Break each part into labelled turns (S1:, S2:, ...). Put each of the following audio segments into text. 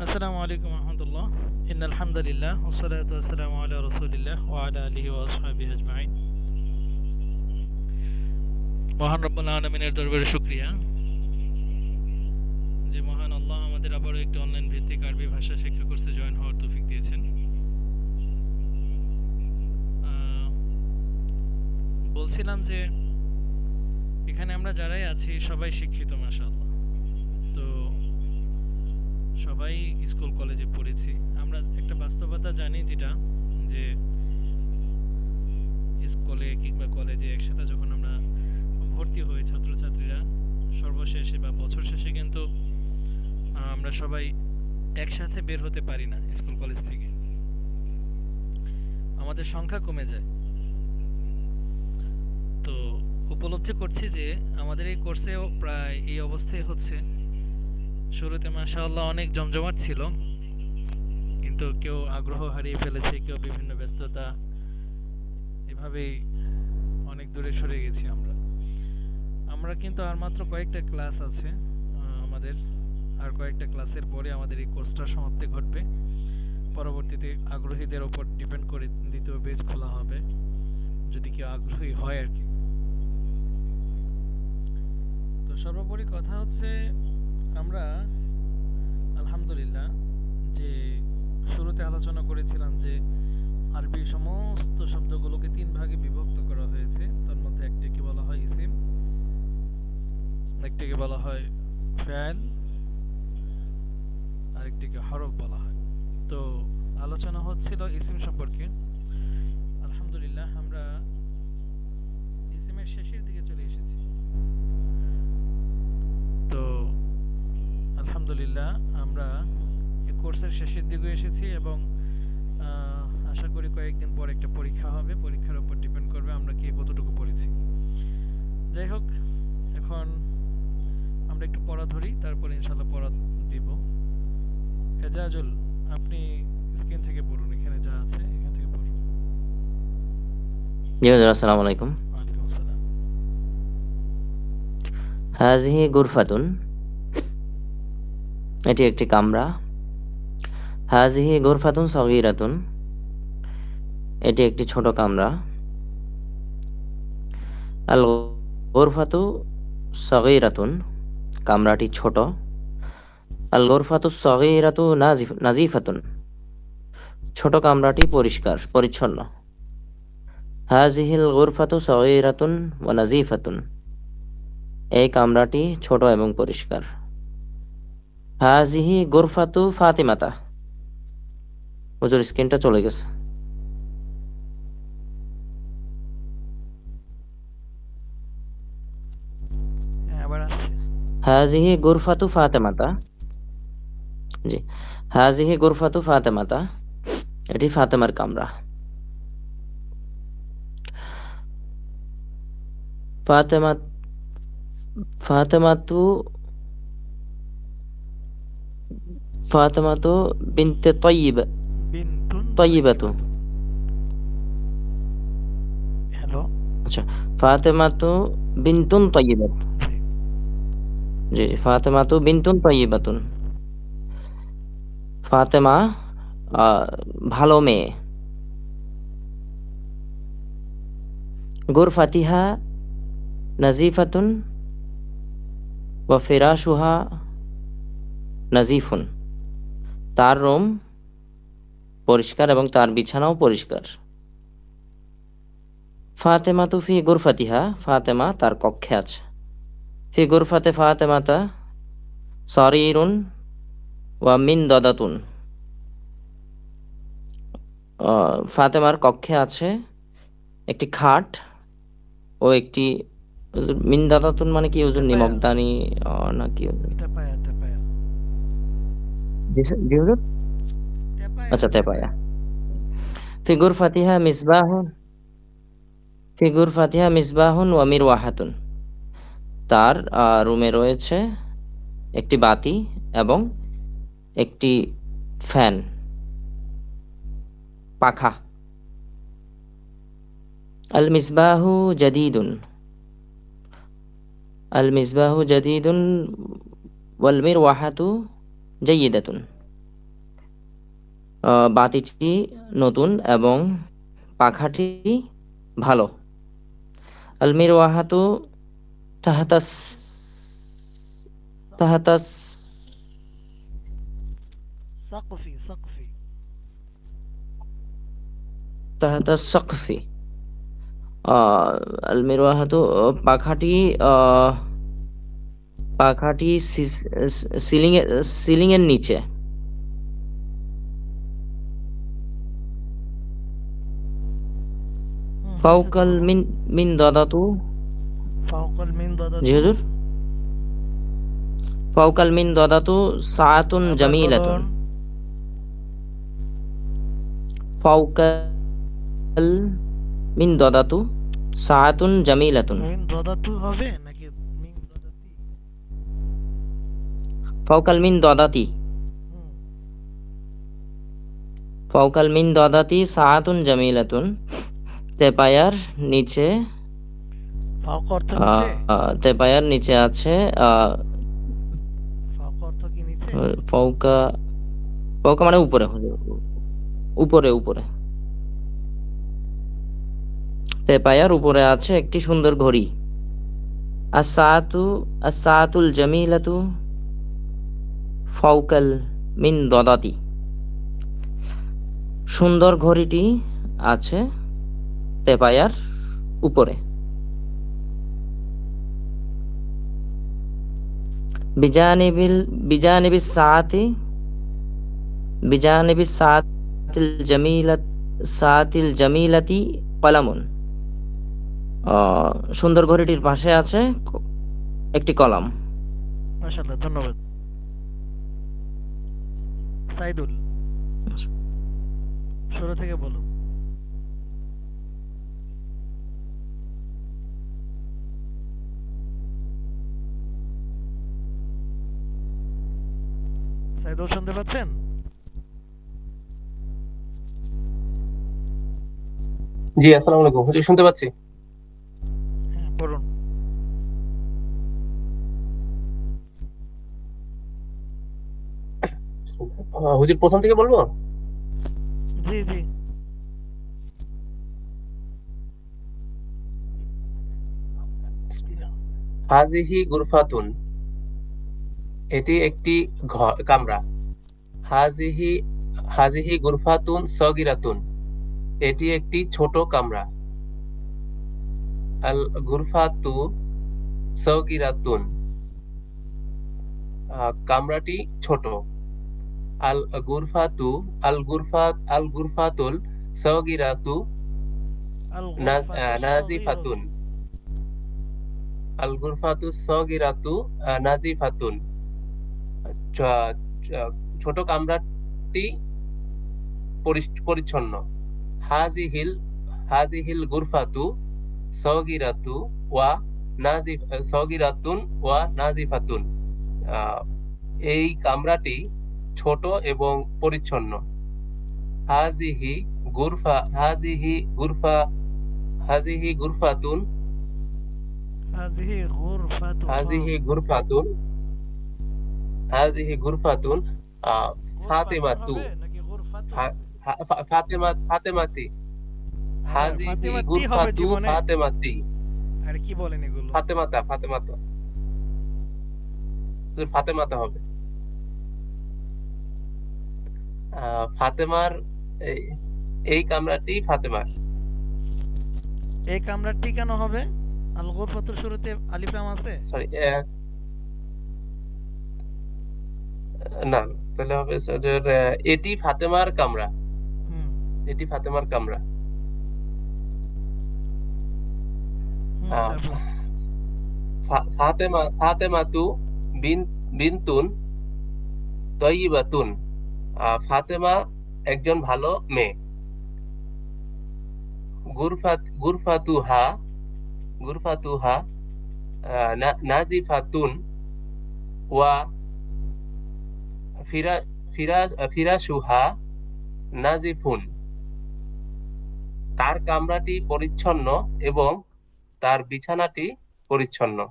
S1: আসসালামু আলাইকুম রহমতুল্লাহ। ইন্নাল হামদুলিল্লাহ ওয়াসসালাতু ওয়াসসালামু আলা রাসূলিল্লাহ ওয়া আলা আলিহি ওয়া আসহাবিহি আজমাইন। মহান রব্বুল আলামিনের দরবারে শুকরিয়া যে মহান আল্লাহ আমাদের আবারও একটি অনলাইন ভিত্তিক আরবি ভাষা শিক্ষা কোর্সে জয়েন হওয়ার তৌফিক দিয়েছেন। আহ, বলছিলাম যে এখানে আমরা যারাই আছি সবাই শিক্ষিত মাশাআল্লাহ। তো সবাই স্কুল কলেজে পড়েছি। আমরা একটা বাস্তবতা জানি যেটা যে স্কুলে কিংবা কলেজে একসাথে যখন আমরা ভর্তি হই ছাত্রছাত্রীরা সর্বশেষে বা বছর শেষে কিন্তু আমরা সবাই একসাথে বের হতে পারি না স্কুল কলেজ থেকে, আমাদের সংখ্যা কমে যায়। তো উপলব্ধি করছি যে আমাদের এই কোর্সেও প্রায় এই অবস্থায় হচ্ছে। শুরুতে মাশাআল্লাহ অনেক জমজমাট ছিল, কিন্তু কেউ আগ্রহ হারিয়ে ফেলেছে, কেউ বিভিন্ন ব্যস্ততা, এভাবেই অনেক দূরে সরে গেছি আমরা। আমরা কিন্তু আর মাত্র কয়েকটা ক্লাস আছে আমাদের। আর কয়েকটা ক্লাসের পরে আমাদের এই কোর্সটা সমাপ্তি ঘটবে। পরবর্তীতে আগ্রহীদের ওপর ডিপেন্ড করে দ্বিতীয় বেচ খোলা হবে, যদি কেউ আগ্রহী হয় আর কি। তো সর্বোপরি কথা হচ্ছে আমরা আলহামদুলিল্লাহ যে শুরুতে আলোচনা করেছিলাম যে আরবি সমস্ত শব্দগুলোকে তিন ভাগে বিভক্ত করা হয়েছে। তার মধ্যে একটিকে বলা হয় ইসিম, একটিকে বলা হয় ফেল, আরেকটিকে হরফ বলা হয়। তো আলোচনা হচ্ছিল ইসিম সম্পর্কে। আলহামদুলিল্লাহ আমরা ইসিমের শেষের দিকে চলে এসেছি। তো আলহামদুলিল্লাহ আমরা এই কোর্সের শেষের দিকে এসেছি এবং আশা করি কয়েকদিন পর একটা পরীক্ষা হবে। পরীক্ষার উপর ডিপেন্ড করবে আমরা কে কতটুকু পড়েছি। যাই হোক, এখন আমরা একটু পড়া ধরি, তারপরে ইনশাল্লাহ পড়া দিব। এজাজুল, আপনি স্ক্রিন থেকে পড়ুন, এখানে যা আছে এখান থেকে পড়ুন।
S2: জি হুজুর, আসসালামু আলাইকুম।
S1: ওয়ালাইকুম আসসালাম।
S2: হাযিহি গুরফাতুন, এটি একটি কামরা। হাযিহি গুরফাতুন সগীরাতুন, এটি একটি ছোট কামরা। আল গুরফাতু সগীরাতুন, কামরাটি ছোট। আল গুরফাতু সগীরাতু নাজিফাতুন, ছোট কামরাটি পরিষ্কার পরিচ্ছন্ন। হাযিহিল গুরফাতু সগীরাতুন ওয়া নাজিফাতুন, এই কামরাটি ছোট এবং পরিষ্কার। হাযিহি গুরফাতু ফাতিমাতা, হুজুর স্ক্রিনটা চলে গেছে।
S1: হ্যাঁ, আবার আসছে।
S2: হাযিহি গুরফাতু ফাতিমাতা, জি, হাযিহি গুরফাতু ফাতিমাতা, এটি ফাতেমার কামরা। ফাতেমা ফাতেমাতু ফাতেমাতু বিনতে
S1: বিনতুন
S2: তয়্যিবাতু,
S1: তৈয়বাতুন। হ্যালো।
S2: আচ্ছা, ফাতেমাতু বিনতুন তয়্যিবাত,
S1: জি।
S2: জি জি, ফাতেমাতু বিনতুন তয়্যিবাতুন, ফাতেমা ভালো মেয়ে। গুরফাতিহা নাজিফাতুন ওয়া ফিরাশুহা নাজিফুন, তার রুম পরিষ্কার এবং তার বিছানাও পরিষ্কার। ফাতেমাতু ফি গুরফাতিহা, ফাতেমা তার কক্ষে আছে। ফি গুরফাতে ফাতেমাতা সারিরুন ওয়া মিনদাদাতুন, ফাতেমার কক্ষে আছে একটি খাট ও একটি, মিনদাদাতুন মানে কি হুজুর?
S1: তেপায়া।
S2: নিমকদানি নাকি হুজুর?
S1: তেপায়া তেপায়া।
S2: জি জি হুজুর,
S1: তেপায়া
S2: আচ্ছা তেপায়া।
S1: তেপায়া।
S2: ফি গুরফাতিহা মিসবাহুন, ফি গুরফাতিহা মিসবাহুন ওয়া মিরওয়াহাতুন, তার রুমে রয়েছে একটি বাতি এবং একটি ফ্যান, পাখা। আল মিসবাহু জাদিদুন, আল মিসবাহু জাদিদুন ওয়াল মিরওয়াহাতু জাইয়িদাতুন, বাতিটি নতুন এবং পাখাটি ভালো। আল মিরওয়াহাতু তাহাতাস তাহাতাস
S1: সাকফি সাকফি।
S2: তাহাতাস সাকফি। আল মিরওয়াহাতু পাখাটি পাখাটি সিলিং এর নিচে।
S1: নিচে তো
S2: ফাউকাল
S1: হলো
S2: মিন দাদাতু।
S1: ফাওকাল মিন
S2: জি
S1: দাদাতু।
S2: হুজুর। ফাউকাল মিন দাদাতু সাআতুন
S1: আবার
S2: জামিলাতুন।
S1: বলুন।
S2: ফাউকাল মিন দাদাতু সাআতুন জামিলাতুন।
S1: মিন দাদাতু হবে নাকি মিন দাদাতি?
S2: ফাউকাল মিন দাদাতি।
S1: হুম,
S2: ফাউকাল মিন দাদাতি সাআতুন জামিলাতুন। তেপায়ার নিচে
S1: ফাওকা অর্থ নিচে।
S2: তেপায়ার নিচে আছে
S1: ফাওকা অর্থ কি নিচে?
S2: ফাউকা। ফাউকা মানে উপরে হুজুর। উপরে উপরে। তেপায়ার উপরে আছে একটি সুন্দর ঘড়ি। আস-সাআতুল জামিলাতু ফাউকাল মিন দাদাতি। সুন্দর ঘড়িটি আছে তেপায়ার উপরে। বিজানিবিল বিজানিবিস সাআতি বিজানিবিস সাআতিল জামিলাতি কলামুন। সুন্দর ঘড়িটির পাশে আছে একটি কলম।
S1: মাশাআল্লাহ, ধন্যবাদ। সাইদুল, শুরু থেকে বলুন। সাইদুল শুনতে পাচ্ছেন?
S3: জি, আসসালামু আলাইকুম হুজুর, শুনতে পাচ্ছি।
S1: হ্যাঁ, পড়ুন।
S3: হুজুর প্রথম থেকে বলবো।
S1: জি জি।
S3: হাজিহি গুরফাতুন, এটি একটি কামরা। হাজিহি হাজিহি গুরফাতুন সগিরাতুন, এটি একটি ছোট কামরা। আল গুরফাতু সগিরাতুন, কামরাটি ছোট। আল গুরফাতু আল গুরফাতুল সগিরাতু
S1: আল গুরফাতু
S3: নাজিফাতুন।
S1: সগীরাতু।
S3: আল গুরফাতু সগিরাতু নাজিফাতুন, চ- ছোট কামরাটি পরিচ্ছন্ন। হাজিহিল হাজিহিল গুরফাতু সগিরাতু ওয়া নাজিফ সগিরাতুন ওয়া নাজিফাতুন, এই কামরাটি ছোট এবং পরিচ্ছন্ন। হাজিহি হাজিহি গুরফাতুন
S1: হাযিহি গুরফাতু
S3: হাজিহি গুরফাতুন হাজিহি গুরফাতুন
S1: গুরফাতুন
S3: ফাতেমাতু
S1: হবে নাকি গুরফাতু
S3: ফা-
S1: হবে?
S3: ফাতেমাতি।
S1: আবার
S3: হাজিহি
S1: ফাতিমাতি হবে
S3: গুরফাতু
S1: জীবনে?
S3: ফাতেমাতি।
S1: আর কি বলেন এগুলো?
S3: ফাতেমাতা ফাতেমাতা হবে। ফাতেমার এই এই কামরাটি ফাতেমার।
S1: এই কামরাটি কেন হবে? আল গুরফাতুর শুরুতে আলিফ লাম আছে?
S3: সরি, না, তাহলে হবে এটি ফাতেমার কামরা।
S1: হুম
S3: এটি ফাতেমার কামরা।
S1: হুম,
S3: আহ,
S1: তারপর?
S3: ফাতেমাতু বিনতুন তয়্যিবাতুন, ফাতেমা একজন ভালো মেয়ে। গুরফাতুহা গুরফাতুহা নাজিফাতুন ওয়া ফিরাশুহা নাজিফুন, তার কামরাটি পরিচ্ছন্ন এবং তার বিছানাটি পরিচ্ছন্ন।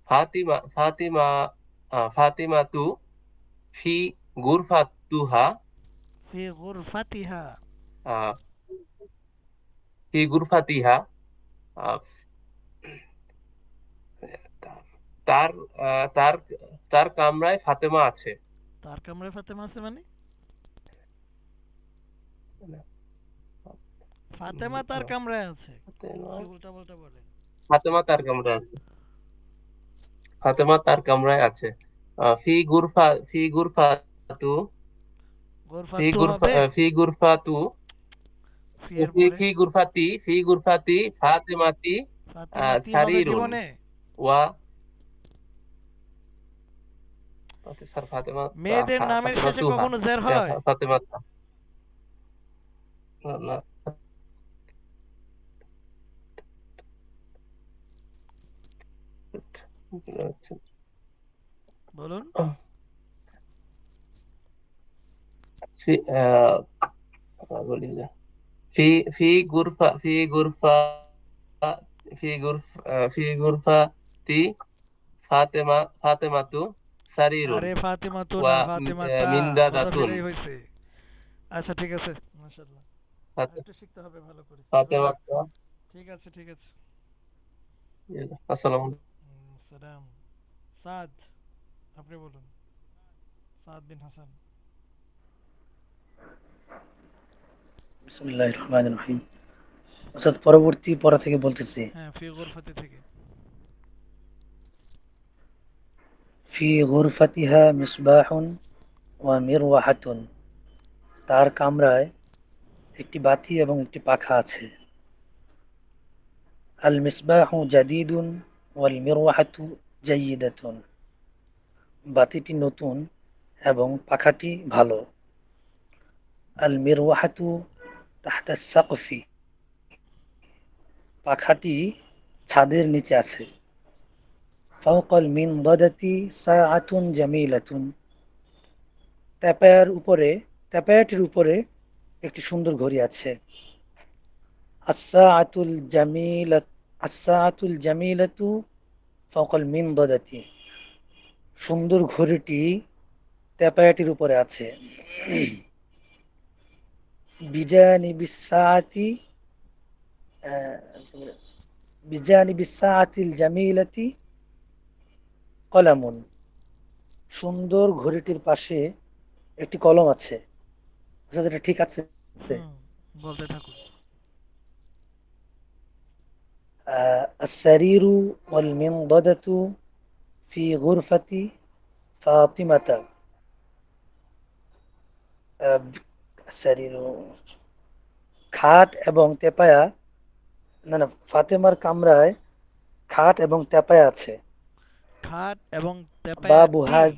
S3: ফাতিমা ফাতিমা ফাতিমাতু ফি গুরফাতুহা
S1: ফি গুরফাতিহা।
S3: আহ, ফি গুরফাতিহা, আহ, তার তার তার কামরায় ফাতেমা আছে।
S1: তার কামরায় ফাতেমা আছে মানে? ফাতেমা তার কামরায় আছে,
S3: ফাতেমা
S1: কি উল্টা পাল্টা বলেন।
S3: ফাতেমা তার কামরায় আছে। ফাতেমা তার কামরায় আছে। ফি গুরফাতু,
S1: গোরফাতু হবে,
S3: ফি গুরফাতু,
S1: ফি এর পরে
S3: ফি গুরফাতি ফাতেমাতি
S1: ফাতেমাতি হবে
S3: সারিরুন
S1: জীবনে।
S3: ওয়া স্যার ফাতেমা
S1: মেয়েদের নামের
S3: ফাতেমা
S1: শেষে
S3: তুহা,
S1: কখনো জের হয়?
S3: ফাতেমা না,
S1: বলুন।
S3: ফি বলি না। ফি ফি গুরফা ফি গুরফা ফি গুরফাতি ফাতেমাতু সারিরুন
S1: আরে ফাতেমা তো না,
S3: ওয়া
S1: ফাতেমা তা,
S3: মিন্দাদাতুন।
S1: মুজাফিরাই হয়েছে। আচ্ছা ঠিক আছে, মাশাআল্লাহ। আরেকটু শিখতে হবে ভালো করে।
S3: ফাতেমা।
S1: ঠিক আছে ঠিক আছে।
S3: আসসালামু
S1: সালাম। সাদ, আপনি বলুন। সাদ বিন হাসান।
S4: বিসমিল্লাহির রহমানির রহিম। অর্থাৎ পরবর্তী পড়া থেকে বলতেছি।
S1: হ্যাঁ, ফি গুরফাতি থেকে।
S4: ফি গুরফাতিহা মিসবাহুন ওয়া মিরওয়াহাতুন। তার কামরায় একটি বাতি এবং একটি পাখা আছে। আল মিসবাহু জাদিদুন ওয়াল মিরওয়াহাতু জাইয়িদাতুন। বাতিটি নতুন এবং পাখাটি ভালো। আল মিরওয়াহাতু তাহতা সাকফি। পাখাটি ছাদের নিচে আছে। ফাওকাল মিনদাদাতি সাআতুন জামিলাতুন। তেপায়াটির উপরে একটি সুন্দর ঘড়ি আছে। আস-সাআতুল জামিলাত আস-সাআতুল জামিলাতু ফাওকাল মিনদাদাতি। সুন্দর ঘড়িটি তেপায়াটির উপরে আছে। বিজানিবিস সাআতি বিজানিবিস সাআতিল জামিলাতি কলামুন। সুন্দর ঘড়িটির পাশে একটি কলম আছে। আচ্ছা, এটা ঠিক আছে?
S1: বলতে থাকুন।
S4: السرير والمنضدة في غرفة فاطمة. السرير খাট এবং তেপায়া, না না, ফাতেমার কামরায় খাট এবং তেপায়া আছে।
S1: খাট এবং
S4: বাবু
S1: তেপায়াটি,
S4: হাদ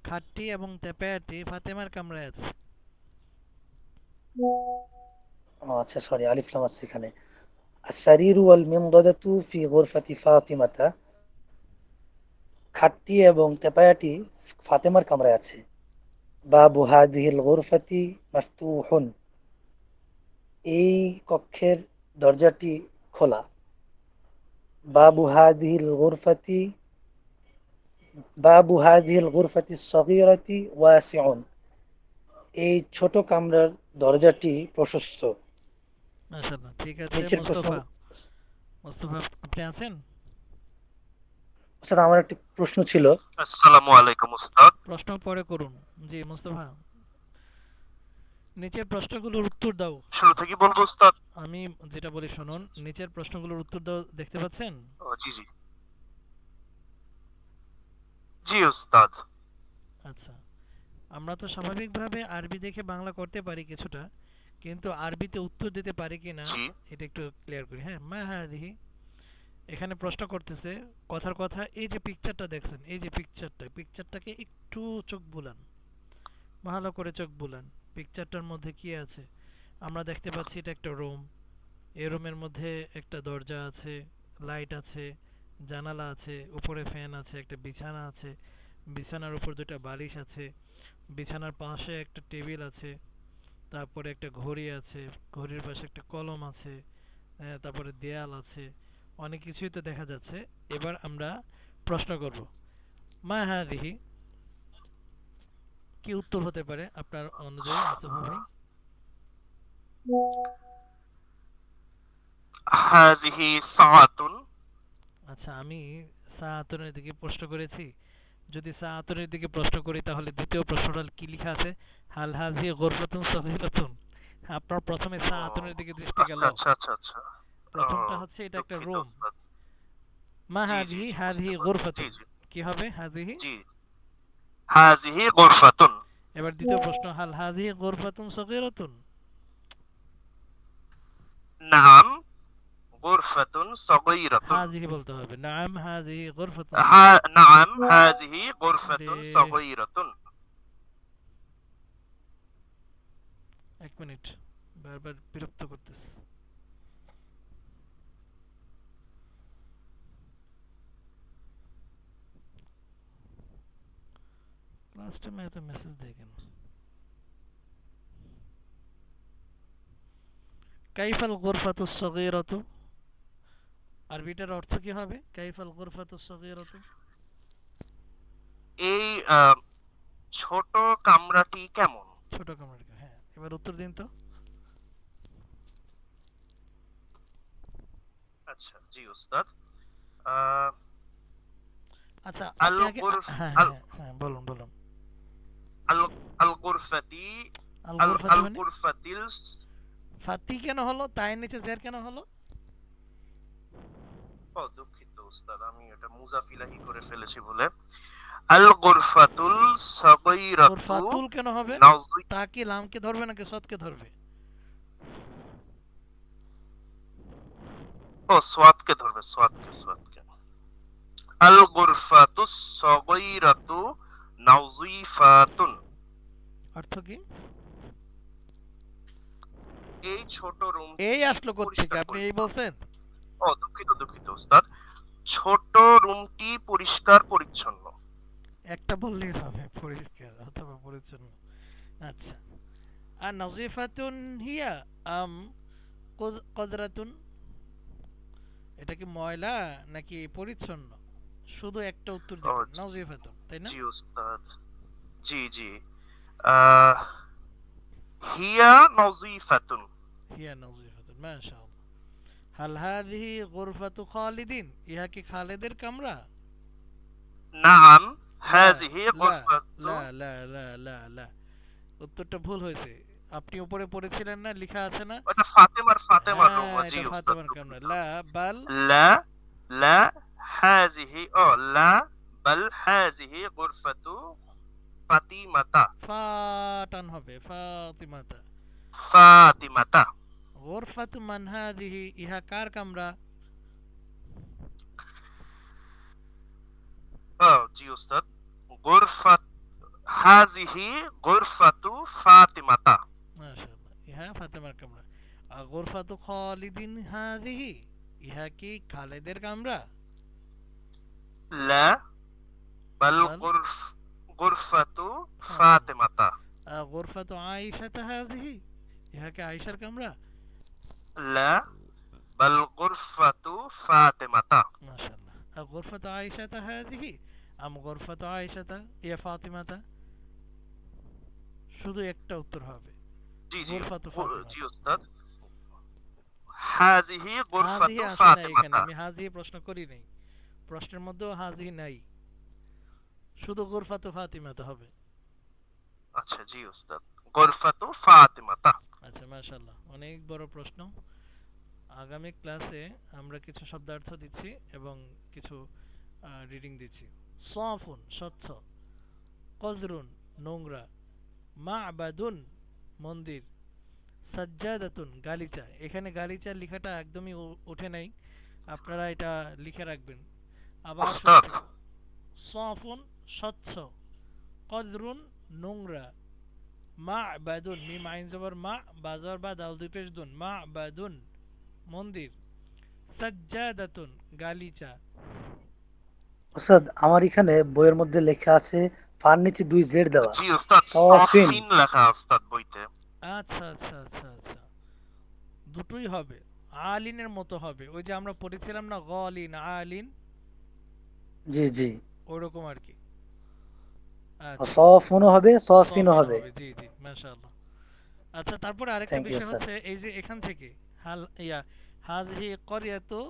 S1: খাটটি এবং তেপায়াটি ফাতেমার কামরায় আছে।
S4: আচ্ছা সরি, আলিফ লাম আছে এখানে। السرير والمنضدة في غرفة فاطمة. খাটটি এবং তেপায়াটি ফাতেমার কামরায় আছে। বাবু হাদিহিল গুরফাতি মাফতুহুন। এই কক্ষের দরজাটি খোলা। বাবু হাদিহিল গুরফাতি বাবু হাদিহিল গুরফাতি সগীরাতি ওয়াসিউন। এই ছোট কামরার দরজাটি প্রশস্ত।
S1: মাশাআল্লাহ, ঠিক আছে।
S4: নিচের প্রশ্ন।
S1: মুস্তফা আপনি আছেন?
S4: স্যার, আমার একটি প্রশ্ন ছিল।
S5: আসসালামু আলাইকুম উস্তাদ।
S1: প্রশ্ন পরে করুন। জি মুস্তফা, নিচের প্রশ্নগুলোর উত্তর দাও।
S5: শুরু থেকে বলবো উস্তাদ?
S1: আমি যেটা বলি শুনুন, নিচের প্রশ্নগুলোর উত্তর দাও। দেখতে পাচ্ছেন?
S5: জি জি জি উস্তাদ।
S1: আচ্ছা, আমরা তো স্বাভাবিকভাবে আরবি দেখে বাংলা করতে পারি কিছুটা, কিন্তু আরবিতে উত্তর দিতে পারি কিনা
S5: জি
S1: এটা একটু ক্লিয়ার করি। হ্যাঁ, মা হ্যাঁ দেখি। এখানে প্রশ্ন করতেছে, কথার কথা, এই যে পিকচারটা দেখছেন, এই যে পিকচারটাকে একটু চোখ বুলান, ভালো করে চোখ বুলান। পিকচারটার মধ্যে কি আছে? আমরা দেখতে পাচ্ছি এটা একটা রুম। এই রুমের মধ্যে একটা দরজা আছে, লাইট আছে, জানালা আছে, উপরে ফ্যান আছে, একটা বিছানা আছে, বিছানার উপর দুটো বালিশ আছে, বিছানার পাশে একটা টেবিল আছে, তারপরে একটা ঘড়ি আছে, ঘড়ির পাশে একটা কলম আছে, তারপরে দেয়াল আছে, অনেক কিছুই তো দেখা যাচ্ছে। এবার আমরা প্রশ্ন করব, মা হাদিহি, কি উত্তর হতে পারে আপনার অনুযায়ী মুস্তফা ভাই?
S5: হাযিহি সাআতুন।
S1: আচ্ছা, আমি সাআতুনের দিকে প্রশ্ন করেছি। যদি সাআতুনের দিকে প্রশ্ন করি তাহলে দ্বিতীয় প্রশ্নটা কি লেখা আছে? হাল হাযিহি গুরফাতুন সগীরাতুন। আপনার প্রথমে
S5: ও,
S1: সাআতুনের দিকে দৃষ্টি গেল।
S5: আচ্ছা আচ্ছা আচ্ছা।
S1: প্রথমটা
S5: ও,
S1: হচ্ছে এটা একটা
S5: দুঃখিত
S1: রুম।
S5: উস্তাদ।
S1: মা
S5: জি জি
S1: হাযিহি?
S5: জি, বুঝতে
S1: হাযিহি
S5: পারছি। জি
S1: গুরফাতুন।
S5: জি
S1: কি হবে হাযিহি?
S5: জি। হাযিহি গুরফাতুন।
S1: এবার দ্বিতীয় প্রশ্ন, হাল হাযিহি গুরফাতুন সগীরাতুন?
S5: নাম গুরফাতুন সগীরাতুন।
S1: হাযিহি বলতে হবে। নাম হাযিহি গুরফাতুন
S5: নাম হাযিহি
S1: আরে,
S5: গুরফাতুন সগীরাতুন।
S1: এক মিনিট, বারবার বিরক্ত করতেছে। লাস্ট টাইম এত মেসেজ দেখেন। কাইফাল গুরফাতুস সগীরাতু, আরবিটার অর্থ কি হবে? কাইফাল গুরফাতুস সগীরাতু।
S5: এই ছোট কামরাটি কেমন?
S1: ছোট কামড়, হ্যাঁ, এবার উত্তর দিন তো।
S5: আচ্ছা জি উস্তাদ। আহ,
S1: আচ্ছা,
S5: আল
S1: আপনি আগে
S5: গুরফ
S1: হ্যাঁ
S5: আল
S1: হ্যাঁ হ্যাঁ, বলুন বলুন।
S5: আল আল গুরফাতি
S1: আল
S5: আল
S1: গুরফাতু
S5: আল
S1: মানে
S5: গুরফাতিল।
S1: ফাতি কেন হলো? তায়ের নিচে জের কেন হলো?
S5: ও দুঃখিত উস্তাদ, আমি এটা মুজাফিলাহি করে ফেলেছি বলে। আল গুরফাতুল সগীরাতু
S1: গুরফাতুল কেন হবে?
S5: নাউযি।
S1: তা কি লামকে ধরবে নাকি সদকে ধরবে?
S5: ও সোয়াদকে ধরবে, সোয়াদকে। আল গুরফাতুস সগীরাতু নাউযিফাতুন।
S1: অর্থ কি?
S5: এই ছোট রুমটি
S1: এই আসলো কোত্থেকে?
S5: পরিষ্কার
S1: আপনি এই
S5: পরিচ্ছন্ন।
S1: বলছেন?
S5: ও দুঃখিত উস্তাদ, ছোট রুমটি পরিষ্কার পরিচ্ছন্ন।
S1: একটা বললেই হবে, পরিষ্কার অথবা পরিচ্ছন্ন। আচ্ছা, আর নাজিফাতুন হিয়া আম কদরাতুন, এটা কি ময়লা নাকি পরিচ্ছন্ন? শুধু একটা উত্তর
S5: ও
S1: দিবেন, নাজিফাতুন, তাই না?
S5: জি উস্তাদ, জি। আহ, হিয়া নাযিফাতুন।
S1: হিয়া নাজিফাতুন, মাশাআল্লাহ। হাল হাযিহি গুরফাতু খালিদিন, ইহা কি খালেদের কামরা?
S5: নাম
S1: লা
S5: হাযিহি
S1: লা
S5: গুরফাতু।
S1: লা লা লা লা লা, উত্তরটা ভুল হয়েছে। আপনি উপরে পড়েছিলেন না, লেখা আছে না?
S5: ওটা ফাতেমার রুম।
S1: হ্যাঁ,
S5: জি
S1: এটা
S5: উস্তাদ
S1: ফাতেমার কামরা।
S5: দুঃখিত।
S1: লা বাল,
S5: লা লা হাযিহি লা বাল হাযিহি গুরফাতু ফাতিমাতা।
S1: ফা টান হবে, ফাতিমাতা।
S5: ফাতিমাতা।
S1: গুরফাতু মান হাযিহি, ইহা কার কামরা?
S5: জি উস্তাদ, গুরফাত হাযিহি গুরফাতু ফাতিমাতা।
S1: মাশাআল্লাহ, ইহা ফাতেমার কামরা। আর গুরফাতু খালিদিন হাযিহি, ইহা কি খালেদের কামরা?
S5: লা বাল
S1: বাল
S5: গুরফাতু
S1: ফাতিমা।
S5: ফাতিমাতা।
S1: আর গুরফাতু আয়েশাতা হাযিহি, ইহা কি আয়েশার কামরা?
S5: লা বাল গুরফাতু ফাতিমাতা।
S1: মাশাআল্লাহ। আর গুরফাতু আয়েশাতা হাযিহি আম গুরফাতু আয়েশাতা ইয়া ফাতিমাতা? শুধু একটা উত্তর হবে,
S5: জি
S1: গুরফাতু
S5: জি
S1: ফাতিমাতা।
S5: উস্তাদ। হাযিহি
S1: হাযিহি
S5: গুরফাতু
S1: আসে না এখানে,
S5: ফাতিমাতা।
S1: আমি হাযিহি প্রশ্ন করি নাই। প্রশ্নের মধ্যেও হাযিহি নাই, শুধু গুরফাতু ফাতিমাতা হবে।
S5: আচ্ছা জি উস্তাদ, গুরফাতু ফাতিমাতা।
S1: আচ্ছা, মাশাআল্লাহ, অনেক বড় প্রশ্ন। আগামী ক্লাসে আমরা কিছু শব্দার্থ দিচ্ছি এবং কিছু রিডিং দিচ্ছি। সাফুন স্বচ্ছ, কজরুন নোংরা, মা'বাদুন মন্দির, সাজ্জাদাতুন গালিচা। এখানে গালিচা লেখাটা একদমই ওঠে নাই, আপনারা এটা লিখে রাখবেন। আবার শুরু
S5: উস্তাদ
S1: থেকে। সাফুন স্বচ্ছ, কজরুন নোংরা, মা'বাদুন মিম আইন জবর মা, বা জবর বা, দাল দুই পেশ দুন, মা'বাদুন মন্দির, সাজ্জাদাতুন গালিচা।
S4: ওস্তাদ, আমার এখানে বইয়ের মধ্যে লেখা আছে ফার নিচে 2 জেড দেওয়া।
S5: জি উস্তাদ,
S4: সফিন।
S5: সফিন লেখা উস্তাদ বইতে।
S1: আচ্ছা আচ্ছা আচ্ছা আচ্ছা, দুটোই হবে, আলিনের মতো হবে। ওই যে আমরা পড়েছিলাম না, গলিন আলিন,
S4: জি।
S1: ওরকম আর কি। আচ্ছা,
S4: সফুনও হবে, সফিনও
S1: সফিনও
S4: হবে।
S1: হবে, জি জি, মাশাআল্লাহ। আচ্ছা, তারপরে আরেকটা
S4: থ্যাংক ইউ
S1: বিষয়
S4: স্যার।
S1: হচ্ছে এই যে এখান থেকে হাল ইয়া হাযিহি ক্বরিয়াতু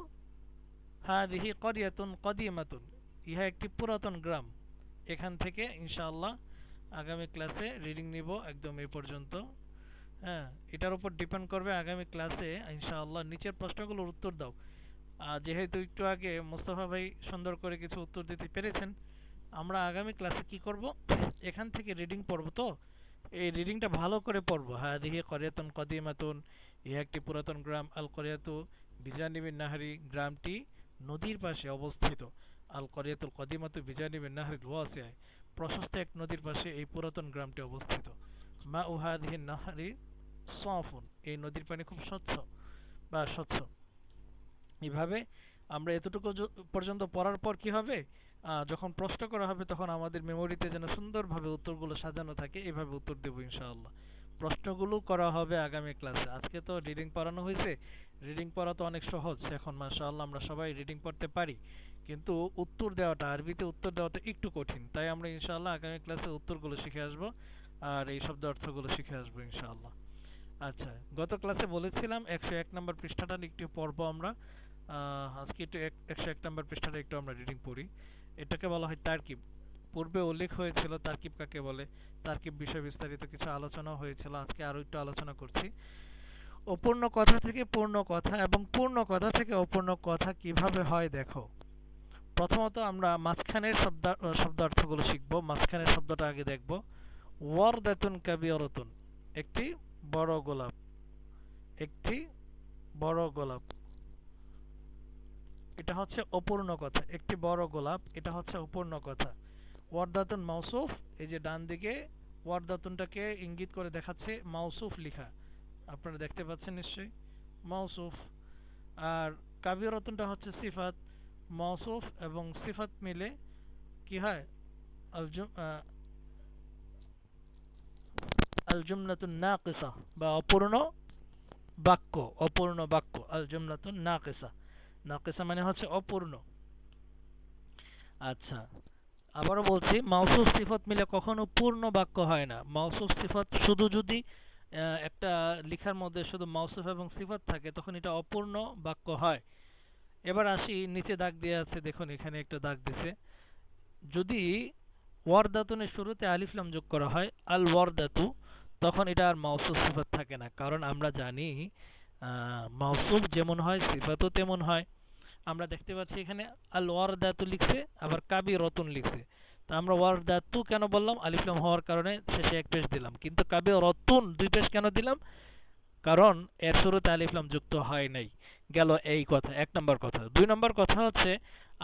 S1: হাযিহি ক্বরিয়াতুন কদিমাতুন, ইহা একটি পুরাতন গ্রাম। এখান থেকে ইনশাআল্লাহ আগামী ক্লাসে রিডিং নিব একদম এই পর্যন্ত। হ্যাঁ, এটার উপর ডিপেন্ড করবে আগামী ক্লাসে ইনশাআল্লাহ। নিচের প্রশ্নগুলোর উত্তর দাও। যেহেতু একটু আগে মোস্তফা ভাই সুন্দর করে কিছু উত্তর দিতে পেরেছেন, আমরা আগামী ক্লাসে কি করব, এখান থেকে রিডিং পড়ব। তো এই রিডিংটা ভালো করে পড়ব। হাদিহি করিয়াতুন কদিমাতুন, ইহা একটি পুরাতন গ্রাম। আল করিয়াতু বিজানিবিন নাহরি, গ্রামটি নদীর পাশে অবস্থিত। আল করিয়াতুল কদিমাতু বিজানিবিন নাহরিল ওয়াসিআ, প্রশস্ত এক নদীর পাশে এই পুরাতন গ্রামটি অবস্থিত। মা উহাদিহি নাহরি সাফুন, এই নদীর পানি খুব স্বচ্ছ বা স্বচ্ছ। এইভাবে আমরা এতটুকু পর্যন্ত পড়ার পর কি হবে, যখন প্রশ্ন করা হবে তখন আমাদের মেমোরিতে যেন সুন্দরভাবে উত্তরগুলো সাজানো থাকে, এভাবে উত্তর দেবো ইনশাআল্লাহ। প্রশ্নগুলো করা হবে আগামী ক্লাসে। আজকে তো রিডিং পড়ানো হয়েছে, রিডিং পড়া তো অনেক সহজ এখন মাশাআল্লাহ, আমরা সবাই রিডিং পড়তে পারি, কিন্তু উত্তর দেওয়াটা, আরবিতে উত্তর দেওয়াটা একটু কঠিন। তাই আমরা ইনশাআল্লাহ আগামী ক্লাসে উত্তরগুলো শিখে আসবো আর এই শব্দ অর্থগুলো শিখে আসবো ইনশাআল্লাহ। আচ্ছা, গত ক্লাসে বলেছিলাম 101 নম্বর পৃষ্ঠাটা একটু পড়বো আমরা। আজকে একটু 101 নম্বর পৃষ্ঠাটা একটু আমরা রিডিং পড়ি। এটাকে বলা হয় তারকিব। পূর্বে উল্লেখ হয়েছিল তারকিব কাকে বলে, তারকিব বিষয়ে বিস্তারিত কিছু আলোচনা হয়েছিল, আজকে আরও একটু আলোচনা করছি। অপূর্ণ কথা থেকে পূর্ণ কথা এবং পূর্ণ কথা থেকে অপূর্ণ কথা কিভাবে হয় দেখো। প্রথমত আমরা মাঝখানের শব্দার্থগুলো শিখব। মাঝখানের শব্দটা আগে দেখব। ওয়ারদাতুন কাবিয়ারাতুন, একটি বড় গোলাপ, একটি বড় গোলাপ, এটা হচ্ছে অপূর্ণ কথা। একটি বড় গোলাপ, এটা হচ্ছে অপূর্ণ কথা। ওয়ারদাতুন মাউসুফ, এই যে ডান দিকে ওয়ারদাতুনটাকে ইঙ্গিত করে দেখাচ্ছে মাউসুফ লিখা, আপনারা দেখতে পাচ্ছেন নিশ্চয়ই, মাউসুফ। আর কাবিরাতুনটা হচ্ছে সিফাত। মাউসুফ এবং সিফাত মিলে কি হয়, আল জুমলাতুন নাকিসা, বা অপূর্ণ বাক্য, অপূর্ণ বাক্য। আল জুমলাতুন নাকিসা, নাকিসা মানে হচ্ছে অপূর্ণ। আচ্ছা, আবারও বলছি, মাউসুফ সিফাত মিলে কখনো পূর্ণ বাক্য হয় না। মাউসুফ সিফাত শুধু যদি একটা লেখার মধ্যে শুধু মাউসুফ এবং সিফাত থাকে তখন এটা অপূর্ণ বাক্য হয়। এবার আসি, নিচে দাগ দিয়ে আছে দেখুন, এখানে একটা দাগ দিছে। যদি ওয়ারদাতুনের শুরুতে আলিফ লাম যোগ করা হয়, আল ওয়ারদাতু, তখন এটা আর মাউসুফ সিফাত থাকে না, কারণ আমরা জানি মাউসুফ যেমন হয় সিফাতও তেমন হয়। আমরা দেখতে পাচ্ছি এখানে আল ওয়ারদাতু লিখছে, আবার কাবিরাতুন লিখছে। তো আমরা ওয়ারদাতু কেন বললাম, আলিফ লাম হওয়ার কারণে শেষে এক পেশ দিলাম, কিন্তু কাবিরাতুন দুই পেশ কেন দিলাম, কারণ এর শুরুতে আলিফ লাম যুক্ত হয় নাই। গেল এই কথা, এক নম্বর কথা। দুই নম্বর কথা হচ্ছে,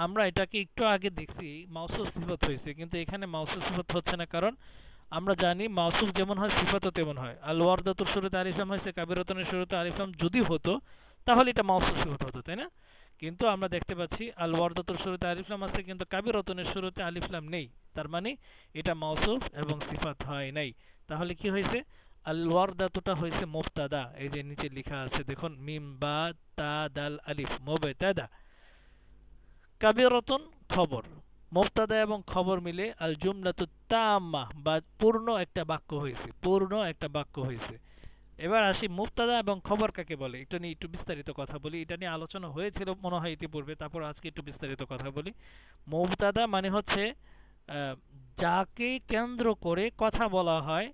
S1: আমরা এটাকে একটু আগে দেখছি মাউসুফ সিফাত হয়েছে, কিন্তু এখানে মাউসুফ সিফাত হচ্ছে না, কারণ আমরা জানি মাউসুফ যেমন হয় সিফাতও তেমন হয়। আল ওয়ারদাতুর শুরুতে আলিফ লাম হয়েছে, কাবিরাতুনের শুরুতে আলিফ লাম যদি হতো তাহলে এটা মাউসুফ সিফাত হতো, তাই না? কিন্তু আমরা দেখতে পাচ্ছি আল ওয়ারদাতুর শুরুতে আলিফ লাম আছে, কিন্তু কাবিরাতুনের শুরুতে আলিফ লাম নেই, তার মানে এটা মাউসুফ এবং সিফাত হয় নাই। তাহলে কি হয়েছে, আল ওয়ারদাতুটা হয়েছে মুবতাদা। এই যে নিচে লেখা আছে দেখুন, মিম বা তা দাল আলিফ, মুবতাদা। কাবিরাতুন খবর, মুবতাদা এবং খবর মিলে আল জুমলাতু তাম্মা, বা পূর্ণ একটা বাক্য হয়েছে, পূর্ণ একটা বাক্য হয়েছে। এবার আসি, মুবতাদা এবং খবর কাকে বলে, এটা নিয়ে একটু বিস্তারিত কথা বলি। এটা নিয়ে আলোচনা হয়েছিল মনে হয় ইতিপূর্বে, তারপর আজকে একটু বিস্তারিত কথা বলি। মুবতাদা মানে হচ্ছে যাকে কেন্দ্র করে কথা বলা হয়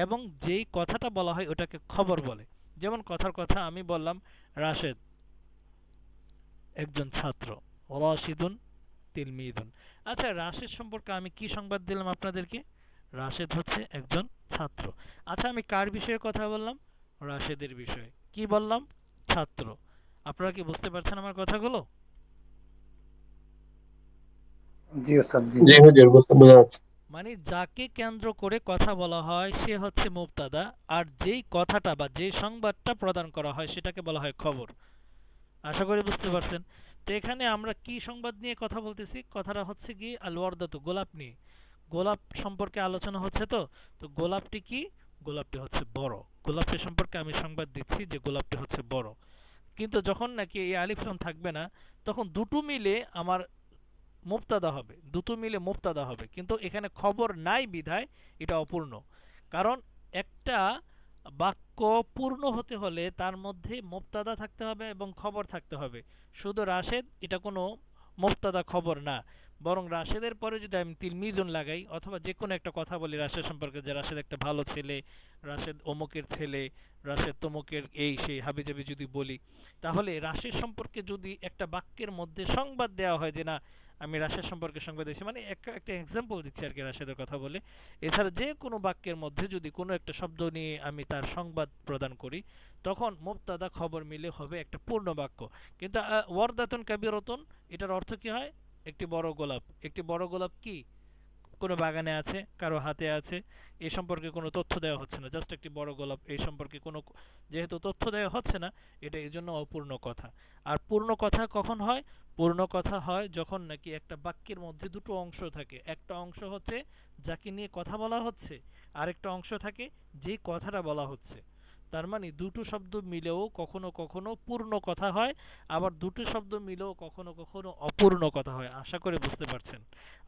S1: এবং যেই কথাটা বলা হয় ওটাকে খবর বলে। যেমন কথার কথা আমি বললাম, রাশেদ একজন ছাত্র, রাশিদুন তিলমিদুন। আচ্ছা, রাশেদ সম্পর্কে আমি কি সংবাদ দিলাম আপনাদেরকে, রাশেদ হচ্ছে একজন ছাত্র। আচ্ছা, আমি কার বিষয়ে কথা বললাম, রাশেদের বিষয়ে। কি বললাম, ছাত্র। আপনারা কি বুঝতে পারছেন আমার কথাগুলো?
S4: জি স্যার, জি।
S3: জি হুজুর, বোঝা যাচ্ছে।
S1: মানে যাকে কেন্দ্র করে কথা বলা হয় সে হচ্ছে মুবতাদা, আর যেই কথাটা বা যেই সংবাদটা প্রদান করা হয় সেটাকে বলা হয় খবর। আশা করি বুঝতে পারছেন। তো এখানে আমরা কি সংবাদ নিয়ে কথা বলতেছি, কথাটা হচ্ছে কি আল ওয়ারদাতু, গোলাপ নিয়ে। গোলাপ সম্পর্কে আলোচনা হচ্ছে। তো তো গোলাপটি কি, গোলাপটি হচ্ছে বড়। গোলাপটি সম্পর্কে আমি সংবাদ দিচ্ছি যে গোলাপটি হচ্ছে বড়। কিন্তু যখন নাকি এই আলিফ লাম থাকবে না, তখন দুটো মিলে আমার মুবতাদা হবে, দুটো মিলে মুবতাদা হবে, কিন্তু এখানে খবর নাই বিধায় এটা অপূর্ণ। কারণ একটা বাক্য পূর্ণ হতে হলে তার মধ্যে মুবতাদা থাকতে হবে এবং খবর থাকতে হবে। শুধু রাশেদ এটা কোনো মুবতাদা খবর না, বরং রাশেদের পরে যদি আমি তিলমিজুন লাগাই অথবা যে কোনো একটা কথা বলি রাশেদ সম্পর্কে, যে রাশেদ একটা ভালো ছেলে, রাশেদ অমুকের ছেলে, রাশেদ তমুকের এই সেই হাবিজাবি যদি বলি, তাহলে রাশেদ সম্পর্কে যদি একটা বাক্যের মধ্যে সংবাদ দেওয়া হয় যে না আমি রাশেদ সম্পর্কে সংবাদ দিয়েছি, মানে একটা এক্সাম্পল দিচ্ছি আর কি রাশেদের কথা বলে, এছাড়া যে কোনো বাক্যের মধ্যে যদি কোনো একটা শব্দ নিয়ে আমি তার সংবাদ প্রদান করি, তখন মুবতাদা খবর মিলে হবে একটা পূর্ণ বাক্য। কিন্তু ওয়ারদাতুন কাবিরাতুন এটার অর্থ কি হয়? একটি বড় গোলাপ। একটি বড় গোলাপ কি কোনো বাগানে আছে, কারো হাতে আছে, এই সম্পর্কে কোনো তথ্য দেওয়া হচ্ছে না, জাস্ট একটি বড় গোলাপ, এই সম্পর্কে কোনো যেহেতু তথ্য দেওয়া হচ্ছে না, এটা এই জন্য অপূর্ণ কথা। আর পূর্ণ কথা কখন হয়? পূর্ণ কথা হয় যখন নাকি একটা বাক্যের মধ্যে দুটো অংশ থাকে। একটা অংশ হচ্ছে যাকে নিয়ে কথা বলা হচ্ছে, আরেকটা অংশ থাকে যেই কথাটা বলা হচ্ছে। তার মানে দুটো শব্দ মিলেও কখনো কখনো পূর্ণ কথা হয়, আবার দুটো শব্দ মিলেও কখনো কখনো অপূর্ণ কথা হয়। আশা করি বুঝতে পারছেন।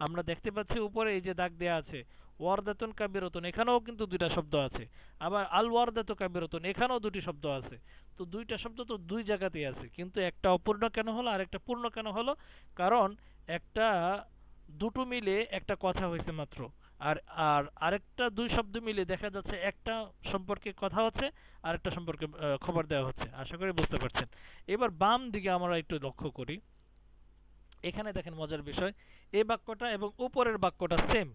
S1: আমরা দেখতে পাচ্ছি উপরে এই যে দাগ দেয়া আছে ওয়ারদাতুন কাবিরাতুন, এখানেও কিন্তু দুইটা শব্দ আছে। আবার আল ওয়ারদাতু কাবিরাতুন, এখানেও দুটি শব্দ আছে। তো দুইটা শব্দ তো দুই জায়গাতেই আছে, কিন্তু একটা অপূর্ণ কেন হলো আর একটা পূর্ণ কেন হলো? কারণ একটা দুটো মিলে একটা কথা হয়েছে মাত্র, আর আর আরেকটা দুই শব্দ মিলে দেখা যাচ্ছে একটা সম্পর্কে কথা হচ্ছে, আরেকটা সম্পর্কে খবর দেওয়া হচ্ছে। আশা করি বুঝতে পারছেন। এবার বাম দিকে আমরা একটু লক্ষ্য করি, এখানে দেখেন মজার বিষয়, এই বাক্যটা এবং উপরের বাক্যটা সেম,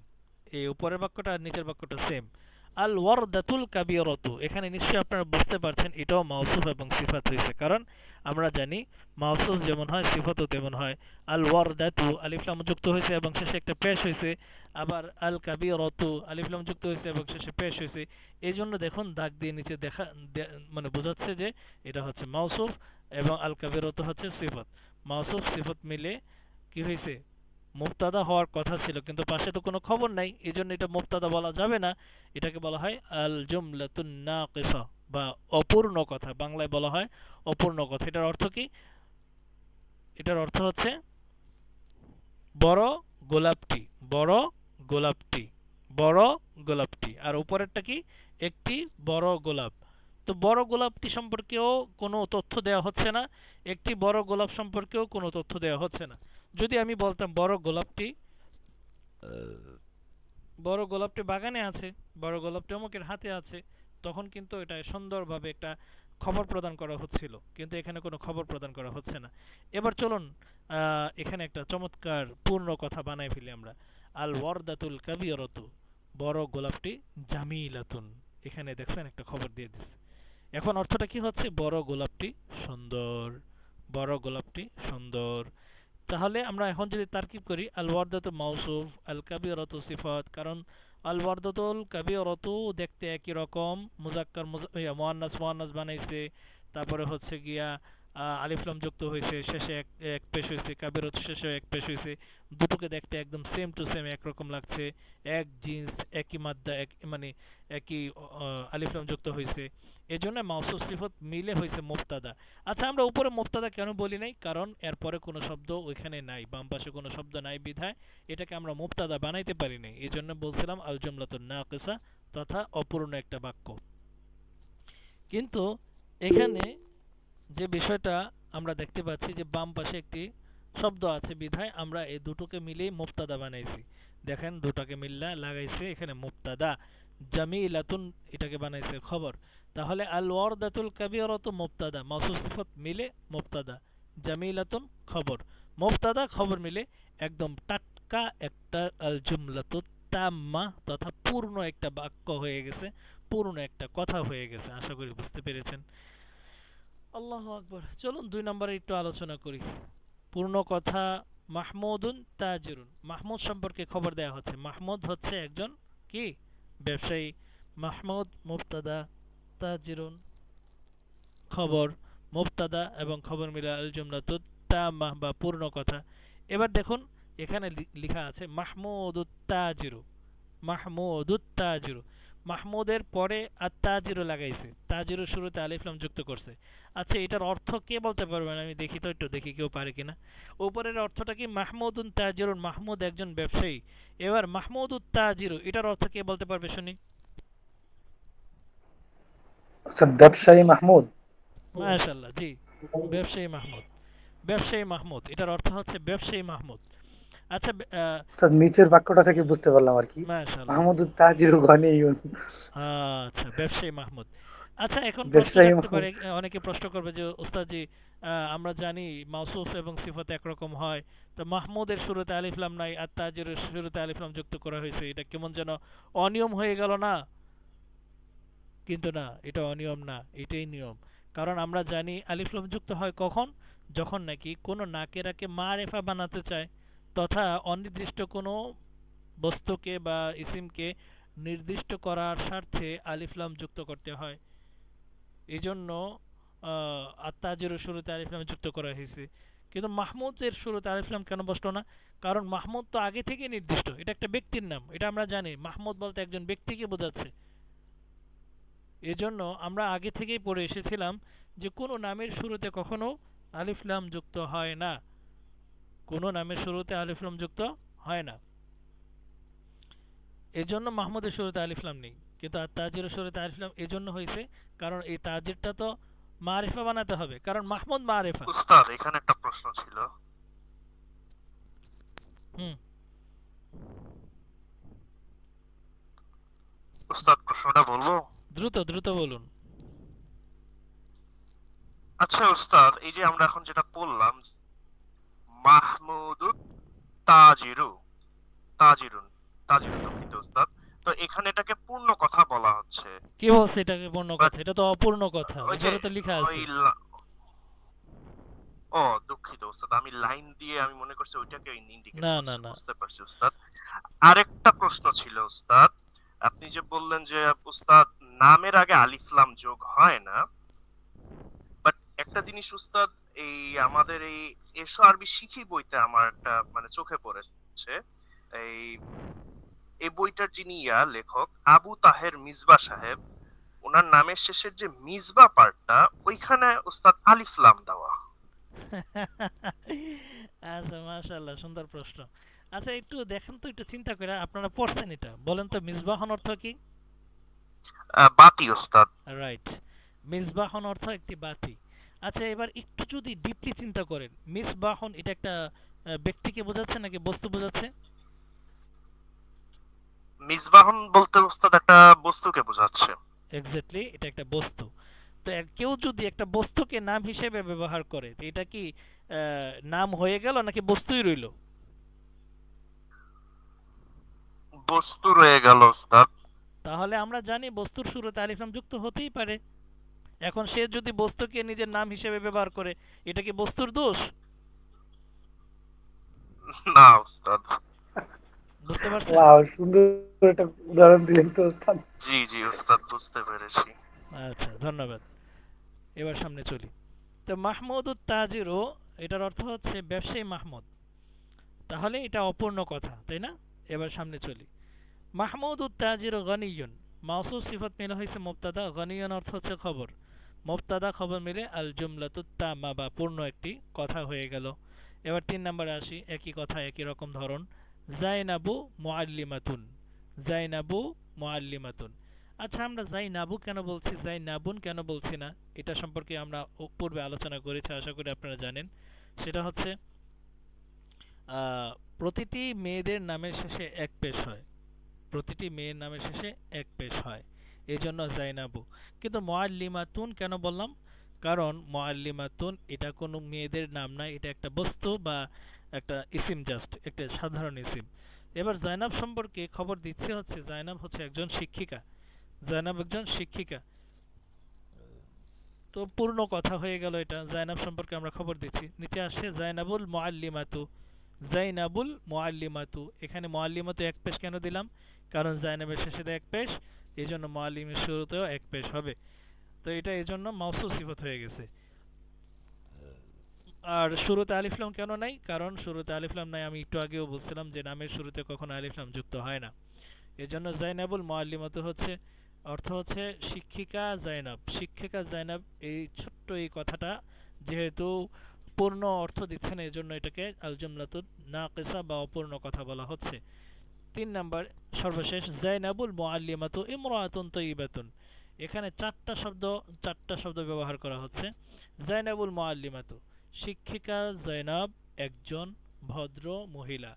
S1: এই উপরের বাক্যটা আর নিচের বাক্যটা সেম। আল ওয়ারদাতুল কাবিরাতু, এখানে নিশ্চয়ই আপনারা বুঝতে পারছেন এটাও মাউসুফ এবং সিফাত হয়েছে, কারণ আমরা জানি মাউসুফ যেমন হয় সিফাতও তেমন হয়। আল ওয়ারদাতু আলিফ লাম যুক্ত হয়েছে এবং শেষে একটা পেশ হয়েছে, আবার আল কাবিরাতু আলিফ লাম যুক্ত হয়েছে এবং শেষে পেশ হয়েছে। এই জন্য দেখুন দাগ দিয়ে নিচে দেখা মানে বোঝাচ্ছে যে এটা হচ্ছে মাউসুফ এবং আল কাবিরাতু হচ্ছে সিফাত। মাউসুফ সিফাত মিলে কি হয়েছে? মুবতাদা হওয়ার কথা ছিল, কিন্তু পাশে তো কোনো খবর নাই, এই জন্য এটা মুবতাদা বলা যাবে না। এটাকে বলা হয় আল জুমলাতুন নাকিসা বা অপূর্ণ কথা, বাংলায় বলা হয় অপূর্ণ কথা। এটার অর্থ কি? এটার অর্থ হচ্ছে বড় গোলাপটি, বড় গোলাপটি, বড় গোলাপটি। আর উপরেরটা কি? একটি বড় গোলাপ। তো বড় গোলাপটি সম্পর্কেও কোনো তথ্য দেওয়া হচ্ছে না, একটি বড় গোলাপ সম্পর্কেও কোনো তথ্য দেওয়া হচ্ছে না। যদি আমি বলতাম বড় গোলাপটি বাগানে আছে, বড় গোলাপটি অমুকের হাতে আছে, তখন কিন্তু এটা সুন্দরভাবে একটা খবর প্রদান করা হচ্ছিল, কিন্তু এখানে কোনো খবর প্রদান করা হচ্ছে না। এবার চলুন এখানে একটা চমৎকার পূর্ণ কথা বানাই ফেলি আমরা। আল ওয়ারদাতুল কাবিরাতু, বড় গোলাপটি জামিলাতুন, এখানে দেখছেন একটা খবর দিয়ে দিচ্ছে। এখন অর্থটা কি হচ্ছে? বড় গোলাপটি সুন্দর, বড় গোলাপটি সুন্দর। তাহলে আমরা এখন যদি তারকিব করি, আল ওয়ারদাতু মাউসুফ, আল কাবিরাতু সিফাত, কারণ আল ওয়ারদাতুল কাবিরাতু দেখতে একই রকম, মুজাক্কার মুয়ান্নাস মুয়ান্নাস বানাইছে, তারপরে হচ্ছে গিয়া আলিফ লাম যুক্ত হয়েছে, শেষে এক পেশ হয়েছে, কাবিরাত শেষে এক পেশ হয়েছে, দুটোকে দেখতে একদম সেম টু সেম একরকম লাগছে, এক জিন্স একই মাদ্দা এক মানে একই আলিফ লাম যুক্ত হয়েছে, এজন্য মাউসুফ সিফাত মিলে হয়েছে মুবতাদা। আচ্ছা, আমরা উপরে মুবতাদা কেন বলি নাই? কারণ এরপরে কোনো শব্দ ওইখানে নাই, বাম পাশে কোনো শব্দ নাই বিধায় এটাকে আমরা মুবতাদা বানাইতে পারি নাই। এই জন্য বলছিলাম আল জুমলাতুন নাকিসা তথা অপূর্ণ একটা বাক্য। কিন্তু এখানে যে বিষয়টা আমরা দেখতে পাচ্ছি যে বাম পাশে একটি শব্দ আছে বিধায় আমরা এই দুটোকে মিলেই মুবতাদা বানাইছি। দেখেন দুটোকে মিল্লা লাগাইছে এখানে মুবতাদা, জামিলাতুন এটাকে বানাইছে খবর। তাহলে আল ওয়ারদাতুল কাবিরাতু মুবতাদা, মাউসুফ সিফাত মিলে মুবতাদা, জামিলাতুন খবর, মুবতাদা খবর মিলে একদম টাটকা একটা আল জুমলাতু তাম্মা তথা পূর্ণ একটা বাক্য হয়ে গেছে, পূর্ণ একটা কথা হয়ে গেছে। আশা করি বুঝতে পেরেছেন। আল্লাহু আকবার। চলুন 2 নম্বরে একটু আলোচনা করি। পূর্ণ কথা মাহমুদুন তাজিরুন, মাহমুদ সম্পর্কে খবর দেওয়া হচ্ছে। মাহমুদ হচ্ছে একজন কি ব্যবসায়ী। মাহমুদ মুবতাদা, তাজিরুন খবর, মুবতাদা এবং খবর মিলে আল জুমলাতুত তাম্মা বা পূর্ণ কথা। এবার দেখুন এখানে লেখা আছে মাহমুদুত তাজিরু, মাহমুদুত তাজিরু, মাহমুদের পরে আর তাজিরু লাগাইছে, তাজিরু শুরুতে আলিফ লাম যুক্ত করছে। আচ্ছা, এটার অর্থ কে বলতে পারবেন? আমি দেখি তো, একটু দেখি কেউ পারে কিনা। উপরের অর্থটা কি? মাহমুদুন তাজিরুন, মাহমুদ একজন ব্যবসায়ী। এবার মাহমুদুত তাজিরু এটার অর্থ কে বলতে পারবে শুনি?
S4: আচ্ছা, ব্যবসায়ী মাহমুদ।
S1: মাশাআল্লাহ, জি, ব্যবসায়ী মাহমুদ। ব্যবসায়ী মাহমুদ এটার অর্থ হচ্ছে ব্যবসায়ী মাহমুদ। আচ্ছা,
S4: আচ্ছা, নিচের বাক্যটা থেকে বুঝতে পারলাম আর কি।
S1: মাশাআল্লাহ।
S4: মাহমুদুত তাজির গনিয়ুন।
S1: আচ্ছা, ব্যবসায়ী মাহমুদ। আচ্ছা, এখন প্রশ্ন
S4: ব্যবসায়ী
S1: জাগতে
S4: মাহমুদ।
S1: পারে, অনেকে প্রশ্ন করবে যে ওস্তাদজি, আমরা জানি মাউসুফ এবং সিফাত একরকম হয়, তো মাহমুদের শুরুতে আলিফ লাম নাই আর তাজিরের শুরুতে আলিফ লাম যুক্ত করা হয়েছে, এটা কেমন যেন অনিয়ম হয়ে গেল না? কিন্তু না, এটা অনিয়ম না, এটাই নিয়ম। কারণ আমরা জানি আলিফ লাম যুক্ত হয় কখন, যখন নাকি কোনো নাকেরাকে মারেফা বানাতে চায়, তথা অনির্দিষ্ট কোনো বস্তুকে বা ইসিমকে নির্দিষ্ট করার স্বার্থে আলিফ লাম যুক্ত করতে হয়। এই জন্য আত্মাজিরও শুরুতে আলিফ লাম যুক্ত করা হয়েছে। কিন্তু মাহমুদের শুরুতে আলিফ লাম কেন বসলো না? কারণ মাহমুদ তো আগে থেকে নির্দিষ্ট, এটা একটা ব্যক্তির নাম, এটা আমরা জানি। মাহমুদ বলতে একজন ব্যক্তিকে বোঝাচ্ছে। এজন্য আমরা আগে থেকেই পড়ে এসেছিলাম যে কোনো নামের শুরুতে কখনো আলিফ লাম যুক্ত হয় না, কোনো নামের শুরুতে আলিফ লাম যুক্ত হয় না। এজন্য মাহমুদের শুরুতে আলিফ লাম নেই, কিন্তু আর তাজিরের শুরুতে আলিফ লাম এজন্য হয়েছে কারণ এই তাজিরটা তো মারিফা বানাতে হবে, কারণ মাহমুদ মারিফা।
S5: উস্তাদ এখানে একটা প্রশ্ন ছিল।
S1: হুম,
S5: উস্তাদ প্রশ্নটা বলবো?
S1: দ্রুত দ্রুত বলুন।
S5: আচ্ছা উস্তাদ, এই যে আমরা এখন যেটা বললাম, মাহমুদুত তাজিরু, তাজিরুন, তাজিরুন, দুঃখিত উস্তাদ। তো এখানে এটাকে পূর্ণ কথা বলা হচ্ছে,
S1: কি বলছে এটাকে পূর্ণ
S5: বাট
S1: কথা? এটা তো অপূর্ণ কথা,
S5: ওই যে
S1: উপরে তো লেখা
S5: ওই
S1: আছে।
S5: ও দুঃখিত উস্তাদ, আমি লাইন দিয়ে আমি মনে করছি ওইটাকে ইন্ডিকেট
S1: না না
S5: করছে,
S1: না,
S5: বুঝতে পারছি উস্তাদ। আরেকটা প্রশ্ন ছিল উস্তাদ, আপনি যে বললেন যে উস্তাদ নামের আগে আলিফ লাম যোগ হয় না, বাট একটা জিনিস উস্তাদ, এই আমাদের এই এসো আরবি শিখি বইতে আমার একটা মানে চোখে পড়েছে, এই এই বইটার যিনি লেখক আবু তাহের মিসবা সাহেব, ওনার নামের শেষের যে মিসবা পার্টটা, ওইখানে উস্তাদ আলিফ লাম দেওয়া।
S1: আচ্ছা, মাশাআল্লাহ, সুন্দর প্রশ্ন। আচ্ছা, একটু দেখেন তো, একটু চিন্তা করে আপনারা পড়ছেন এটা, বলেন তো মিসবাহন অর্থ কি?
S5: বাতি উস্তাদ।
S1: রাইট, মিসবাহন অর্থ একটি বাতি। আচ্ছা, এবার একটু যদি ডিপলি চিন্তা করেন, মিসবাহন এটা একটা ব্যক্তিকে বোঝাচ্ছে নাকি বস্তু বোঝাচ্ছে?
S5: মিসবাহন বলতে উস্তাদ একটা বস্তুকে বোঝাচ্ছে।
S1: এক্স্যাক্টলি, এটা একটা বস্তু। তো কেউ যদি একটা বস্তুকে নাম হিসেবে ব্যবহার করে, তো এটা কি নাম হয়ে গেল নাকি বস্তুই রইল?
S5: বস্তু রয়ে গেল উস্তাদ।
S1: তাহলে আমরা জানি বস্তুর শুরুতে আলিফ লাম যুক্ত হতেই পারে। এখন সে যদি বস্তুকে নিজের নাম হিসেবে ব্যবহার করে, এটা কি বস্তুর দোষ?
S5: না উস্তাদ।
S1: বুঝতে পারছেন?
S4: ওয়াও, সুন্দর একটা উদাহরণ দিলেন তো ওস্তাদ।
S5: জি জি উস্তাদ, বুঝতে পেরেছি।
S1: আচ্ছা, ধন্যবাদ। এবার সামনে চলি। তো মাহমুদুত তাজিরও, এটার অর্থ হচ্ছে ব্যবসায়ী মাহমুদ। তাহলে এটা অপূর্ণ কথা, তাই না? এবার সামনে চলি। মাহমুদুত তাজির গনিয়ুন, মাউসুফ সিফাত মিলে হয়েছে মুবতাদা, গনিয়ুন অর্থ হচ্ছে খবর। মুবতাদা খবর মিলে আল জুমলাতুত তাম্মা বা পূর্ণ একটি কথা হয়ে গেল। এবার ৩ নম্বরে আসি, একই কথা একই রকম ধরন। জাইনাবু মুআল্লিমাতুন, জাইনাবু মুআল্লিমাতুন। আচ্ছা, আমরা জাইনাবু কেন বলছি, জাইনাবুন কেন বলছি না, এটা সম্পর্কে আমরা পূর্বে আলোচনা করেছি, আশা করি আপনারা জানেন। সেটা হচ্ছে প্রতিটি মেয়েদের নামের শেষে এক পেশ হয়, প্রতিটি মেয়ের নামের শেষে এক পেশ হয়, এই জন্য জাইনাবু। কিন্তু মুআল্লিমাতুন কেন বললাম? কারণ মুআল্লিমাতুন এটা কোনো মেয়েদের নাম না, এটা একটা বস্তু বা একটা ইসিম, জাস্ট একটা সাধারণ ইসিম। এবার জাইনাব সম্পর্কে খবর দিচ্ছে হচ্ছে, জাইনাব হচ্ছে একজন শিক্ষিকা, জাইনাব একজন শিক্ষিকা। তো পূর্ণ কথা হয়ে গেল এটা, জাইনাব সম্পর্কে আমরা খবর দিচ্ছি। নিচে আসছে জাইনাবুল মুআল্লিমাতু, জাইনাবুল মুআল্লিমাতু। এখানে মুআল্লিমাতু এক পেশ কেন দিলাম? কারণ জাইনাবের শেষে এক পেশ, এই জন্য মুআল্লিমের শুরুতেও এক পেশ হবে। তো এটা এই জন্য মাউসুফ সিফত হয়ে গেছে। আর শুরুতে আলিফলাম কেন নাই? কারণ শুরুতে আলিফলাম নাই, আমি একটু আগেও বলছিলাম যে নামের শুরুতে কখনো আলিফলাম যুক্ত হয় না। এজন্য জাইনাবুল মুআল্লিমাতু হচ্ছে অর্থ হচ্ছে শিক্ষিকা জাইনাব, শিক্ষিকা জাইনাব। এই ছোট্ট এই কথাটা যেহেতু পূর্ণ অর্থ দিচ্ছে না, এজন্য এটাকে আল জুমলাতুন নাকিসা বা অপূর্ণ কথা বলা হচ্ছে। ৩ নাম্বার সর্বশেষ, জাইনাবুল মুআল্লিমাতু ইমরাতুন তাইয়্যিবাতুন। এখানে চারটা শব্দ ব্যবহার করা হচ্ছে। জাইনাবুল মুআল্লিমাতু, শিক্ষিকা জাইনাব একজন ভদ্র মহিলা।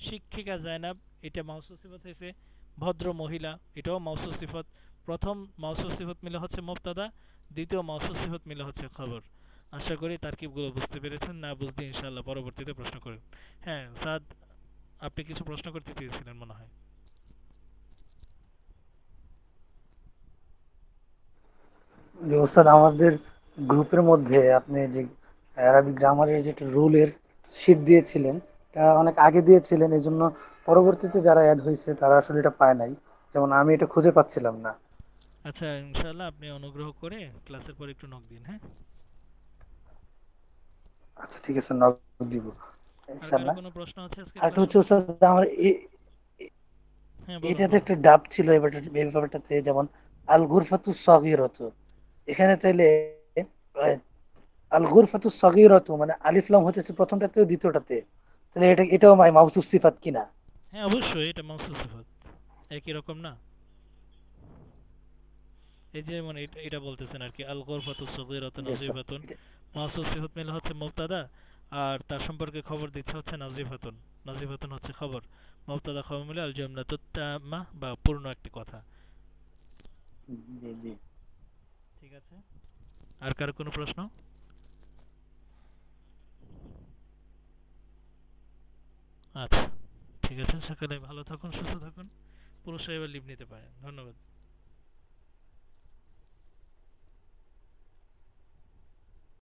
S1: শিক্ষিকা জাইনাব এটা মাউসুফ সিফত হয়েছে, ভদ্র মহিলা এটাও মাউসুফ সিফত। প্রথম মাউসুফ সিফত মিলে হচ্ছে মুবতাদা, দ্বিতীয় মাউসুফ সিফত মিলে হচ্ছে খবর। আশা করি তারকিবগুলো বুঝতে পেরেছেন, না বুঝলে ইনশাআল্লাহ পরবর্তীতে প্রশ্ন করুন। হ্যাঁ সাদ, আপনি কিছু প্রশ্ন করতে চেয়েছিলেন মনে হয়।
S4: যে ওস্তাদ আমাদের গ্রুপের মধ্যে আপনি যে অ্যারাবিক গ্রামারের যেটা রুলের শীট দিয়েছিলেন, এটা অনেক আগে দিয়েছিলেন, এই জন্য পরবর্তীতে যারা অ্যাড হয়েছে তারা আসলে এটা পায় নাই। যেমন আমি এটা খুঁজে পাচ্ছিলাম না।
S1: আচ্ছা ইনশাআল্লাহ আপনি অনুগ্রহ করে ক্লাসের পর একটু নক দিন। হ্যাঁ,
S4: আচ্ছা ঠিক আছে, নক দিব
S1: আর কারো
S4: ইনশাল্লাহ।
S1: কোনো প্রশ্ন আছে আজকে
S4: আরেকটা
S1: ক্লাসে?
S4: হচ্ছে ওস্তাদ আমার
S1: হ্যাঁ বলুন
S4: এটাতে
S1: বলুন।
S4: একটা ডাব ছিল এই ব্যাপারটাতে, যেমন আল গুরফাতু সগীরাতু, এখানে তাইলে আহ, আল গুরফাতু সগীরাতু মানে আলিফ লাম হতেছে প্রথমটাতে ও দ্বিতীয়টাতে, তাহলে এটাও মাউসুফ সিফাত কিনা?
S1: হ্যাঁ অবশ্যই এটা মাউসুফ সিফাত, একই রকম না? এই যে মানে এটা বলতেছেন আর কি, আল গরফাতু সগীরাতুন
S4: জি স্যার।
S1: নাজিফাতুন, মাউসুফ সিফাত মিলে হচ্ছে মুবতাদা, আর তার সম্পর্কে খবর দিচ্ছে হচ্ছে নাজিফাতুন। নাজিফাতুন হচ্ছে খবর, মুবতাদা খবর মিলে আল জুমলাতুত তাম্মা বা পূর্ণ একটি কথা।
S4: জি জি।
S1: ঠিক আছে, আর কারো কোনো প্রশ্ন? আচ্ছা ঠিক আছে, সকালে ভালো থাকুন, সুস্থ থাকুন, পুরুষ এবার লিভ নিতে পারেন। ধন্যবাদ।